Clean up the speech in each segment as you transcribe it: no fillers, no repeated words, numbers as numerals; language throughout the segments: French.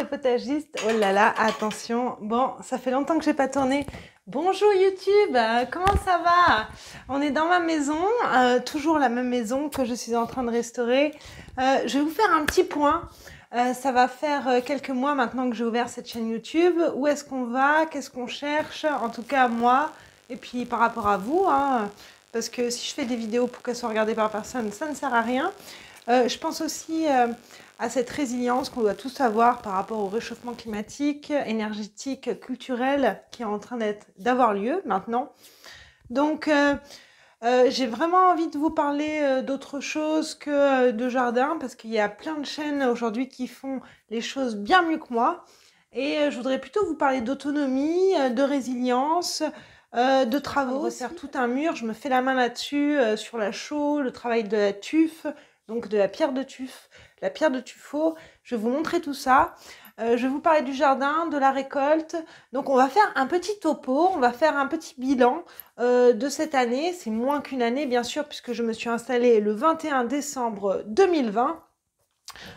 potagistes. Oh là là, attention. Bon, ça fait longtemps que j'ai pas tourné. Bonjour YouTube, comment ça va? On est dans ma maison, toujours la même maison que je suis en train de restaurer. Je vais vous faire un petit point. Ça va faire quelques mois maintenant que j'ai ouvert cette chaîne YouTube. Où est-ce qu'on va? Qu'est-ce qu'on cherche? En tout cas, moi. Et puis par rapport à vous, hein, parce que si je fais des vidéos pour qu'elles soient regardées par personne, ça ne sert à rien. Je pense aussi à cette résilience qu'on doit tous avoir par rapport au réchauffement climatique, énergétique, culturel qui est en train d'avoir lieu maintenant. Donc, j'ai vraiment envie de vous parler d'autre chose que de jardin parce qu'il y a plein de chaînes aujourd'hui qui font les choses bien mieux que moi. Et je voudrais plutôt vous parler d'autonomie, de résilience, de travaux. Je resserre tout un mur, je me fais la main là-dessus, sur la chaux, le travail de la tuffe, donc de la pierre de tuffe, la pierre de tuffeau. Je vais vous montrer tout ça. Je vais vous parler du jardin, de la récolte. Donc on va faire un petit topo, on va faire un petit bilan de cette année. C'est moins qu'une année bien sûr puisque je me suis installée le 21 décembre 2020.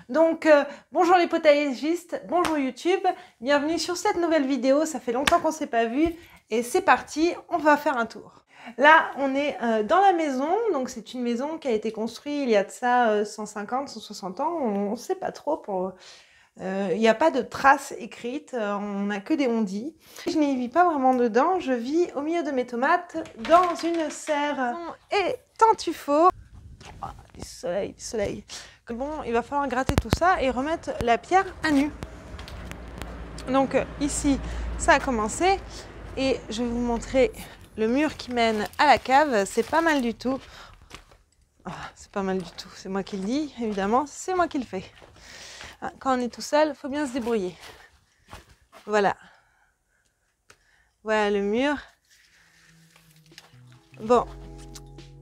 Donc bonjour les potagistes, bonjour YouTube, bienvenue sur cette nouvelle vidéo. Ça fait longtemps qu'on ne s'est pas vu et c'est parti, on va faire un tour. Là, on est dans la maison, donc c'est une maison qui a été construite il y a de ça 150, 160 ans, on ne sait pas trop. Il n'y a pas de traces écrites, on n'a que des on-dit. Je n'y vis pas vraiment dedans, je vis au milieu de mes tomates dans une serre et tentufo. Oh, du soleil, du soleil. Bon, il va falloir gratter tout ça et remettre la pierre à nu. Donc ici, ça a commencé et je vais vous montrer le mur qui mène à la cave. C'est pas mal du tout. Oh, c'est pas mal du tout, c'est moi qui le dis, évidemment, c'est moi qui le fais. Quand on est tout seul, il faut bien se débrouiller. Voilà. Voilà le mur. Bon,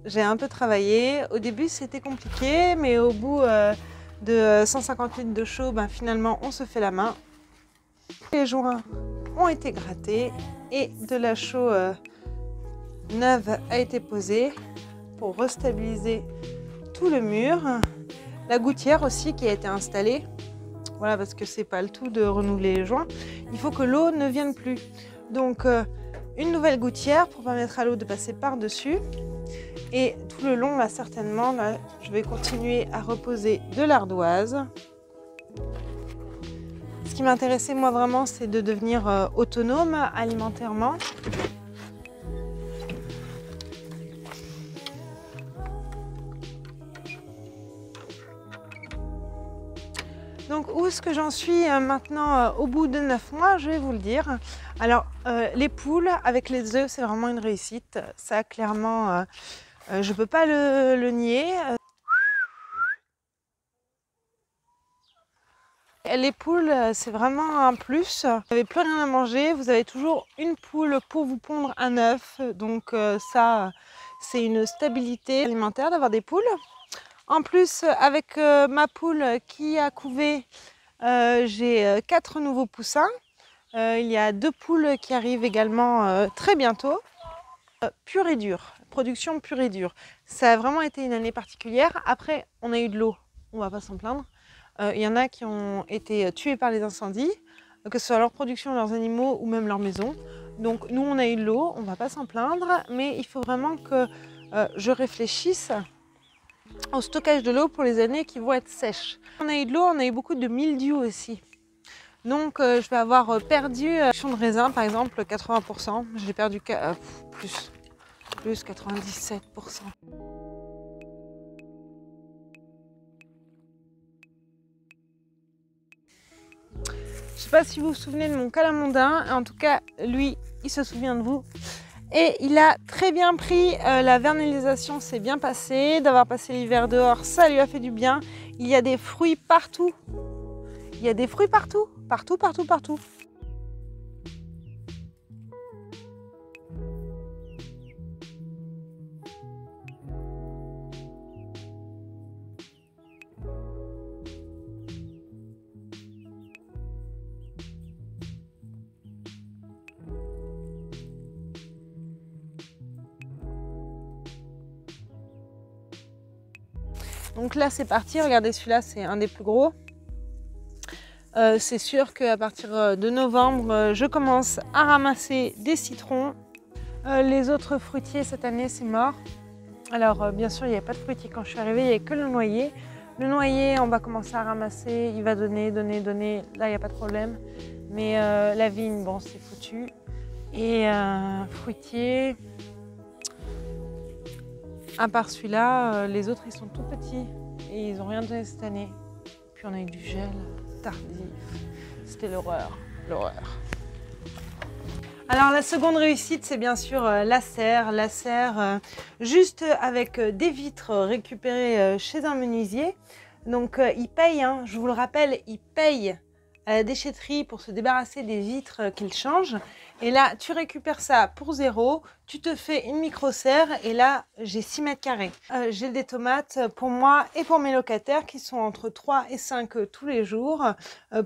j'ai un peu travaillé. Au début, c'était compliqué, mais au bout de 150 litres de chaux, ben, finalement, on se fait la main. Les joints ont été grattés et de la chaux neuve a été posée pour restabiliser tout le mur. La gouttière aussi qui a été installée. Voilà, parce que c'est pas le tout de renouveler les joints. Il faut que l'eau ne vienne plus. Donc, une nouvelle gouttière pour permettre à l'eau de passer par-dessus. Et tout le long, là, certainement, là, je vais continuer à reposer de l'ardoise. Ce qui m'intéressait, moi, vraiment, c'est de devenir autonome alimentairement. Donc, où est-ce que j'en suis maintenant au bout de 9 mois? Je vais vous le dire. Alors, les poules avec les œufs, c'est vraiment une réussite. Ça, clairement, je ne peux pas le nier. Les poules, c'est vraiment un plus. Vous n'avez plus rien à manger. Vous avez toujours une poule pour vous pondre un œuf. Donc, ça, c'est une stabilité alimentaire d'avoir des poules. En plus, avec ma poule qui a couvé, j'ai 4 nouveaux poussins. Il y a 2 poules qui arrivent également très bientôt. Pure et dure, production pure et dure. Ça a vraiment été une année particulière. Après, on a eu de l'eau, on ne va pas s'en plaindre. Il y en a qui ont été tués par les incendies, que ce soit leur production, leurs animaux ou même leur maison. Donc nous, on a eu de l'eau, on ne va pas s'en plaindre, mais il faut vraiment que je réfléchisse au stockage de l'eau pour les années qui vont être sèches. On a eu de l'eau, on a eu beaucoup de mildiou aussi. Donc je vais avoir perdu de raisin par exemple 80%. J'ai perdu plus 97%. Je ne sais pas si vous vous souvenez de mon calamondin. En tout cas, lui, il se souvient de vous. Et il a très bien pris, la vernalisation s'est bien passée, d'avoir passé l'hiver dehors, ça lui a fait du bien. Il y a des fruits partout. Il y a des fruits partout, partout, partout, partout. Donc là, c'est parti. Regardez, celui-là, c'est un des plus gros. c'est sûr qu'à partir de novembre, je commence à ramasser des citrons. Les autres fruitiers cette année, c'est mort. Alors bien sûr, il n'y avait pas de fruitier quand je suis arrivée, il n'y avait que le noyer. Le noyer, on va commencer à ramasser, il va donner. Là, il n'y a pas de problème. Mais la vigne, bon, c'est foutu. Et fruitier, à part celui-là, les autres, ils sont tout petits. Et ils n'ont rien donné cette année. Puis on a eu du gel tardif. C'était l'horreur, l'horreur. Alors la seconde réussite, c'est bien sûr la serre. La serre juste avec des vitres récupérées chez un menuisier. Donc il paye, hein, je vous le rappelle, il paye à la déchetterie pour se débarrasser des vitres qu'il change. Et là, tu récupères ça pour 0, tu te fais une micro-serre et là, j'ai 6 mètres carrés. J'ai des tomates pour moi et pour mes locataires qui sont entre 3 et 5 tous les jours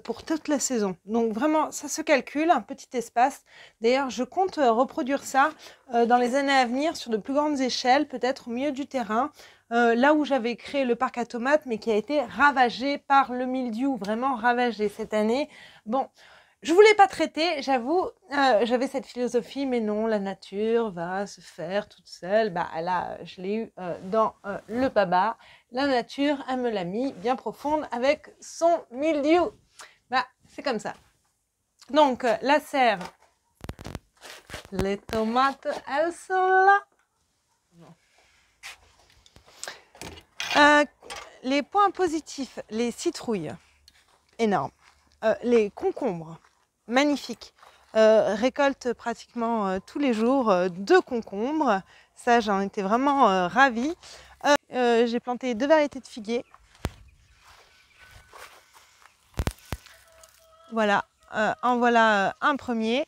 pour toute la saison. Donc vraiment, ça se calcule, un petit espace. D'ailleurs, je compte reproduire ça dans les années à venir sur de plus grandes échelles, peut-être au milieu du terrain. Là où j'avais créé le parc à tomates, mais qui a été ravagé par le mildiou, vraiment ravagé cette année. Bon, je voulais pas traiter, j'avoue, j'avais cette philosophie, mais non, la nature va se faire toute seule. Bah là, je l'ai eu dans le baba. La nature, elle me l'a mis bien profonde avec son mildiou. Bah, c'est comme ça. Donc, la serre, les tomates, elles sont là. Les points positifs, les citrouilles, énormes. Les concombres, magnifiques. Récolte pratiquement tous les jours 2 concombres. Ça, j'en étais vraiment ravie. J'ai planté 2 variétés de figuiers. Voilà, en voilà un premier.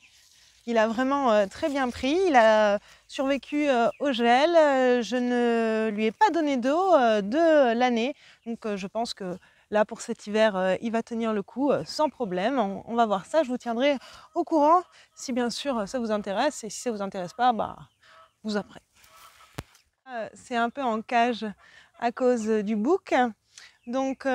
Il a vraiment très bien pris, il a survécu au gel, je ne lui ai pas donné d'eau de l'année, donc je pense que là pour cet hiver il va tenir le coup sans problème. On va voir ça, je vous tiendrai au courant si bien sûr ça vous intéresse, et si ça ne vous intéresse pas, bah, vous après. C'est un peu en cage à cause du bouc, donc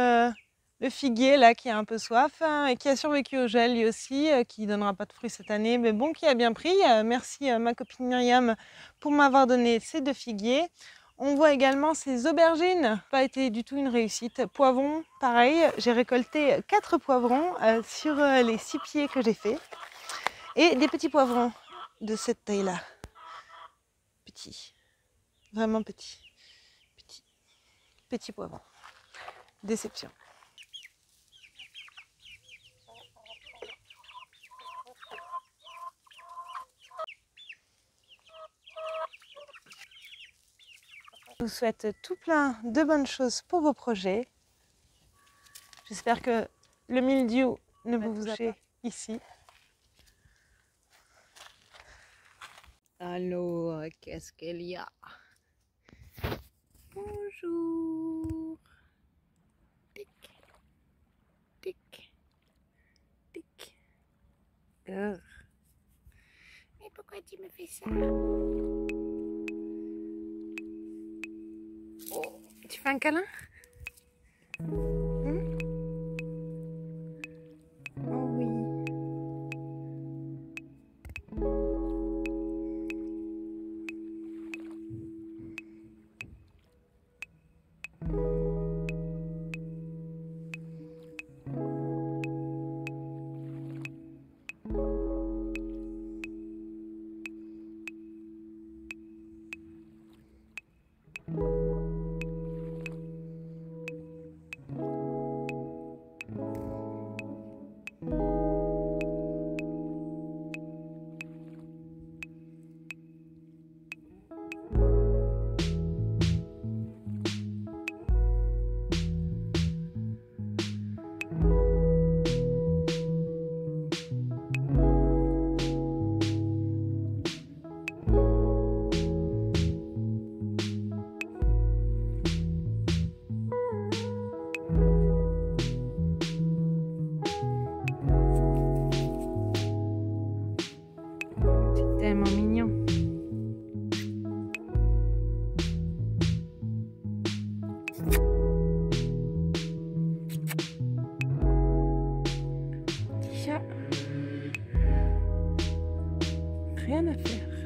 le figuier là qui a un peu soif et qui a survécu au gel lui aussi, qui ne donnera pas de fruits cette année, mais bon, qui a bien pris. Merci ma copine Myriam pour m'avoir donné ces 2 figuiers. On voit également ces aubergines, pas été du tout une réussite. Poivrons, pareil, j'ai récolté 4 poivrons sur les 6 pieds que j'ai fait. Et des petits poivrons de cette taille-là. Petits, vraiment petits. Petits poivrons. Déception. Je vous souhaite tout plein de bonnes choses pour vos projets. J'espère que le mildiou ne vous touche ici. Alors, qu'est-ce qu'il y a? Bonjour. Tic, tic, tic. Mais pourquoi tu me fais ça? Oh, tu fais un câlin? Oh oui. Tellement mignon. a rien à faire.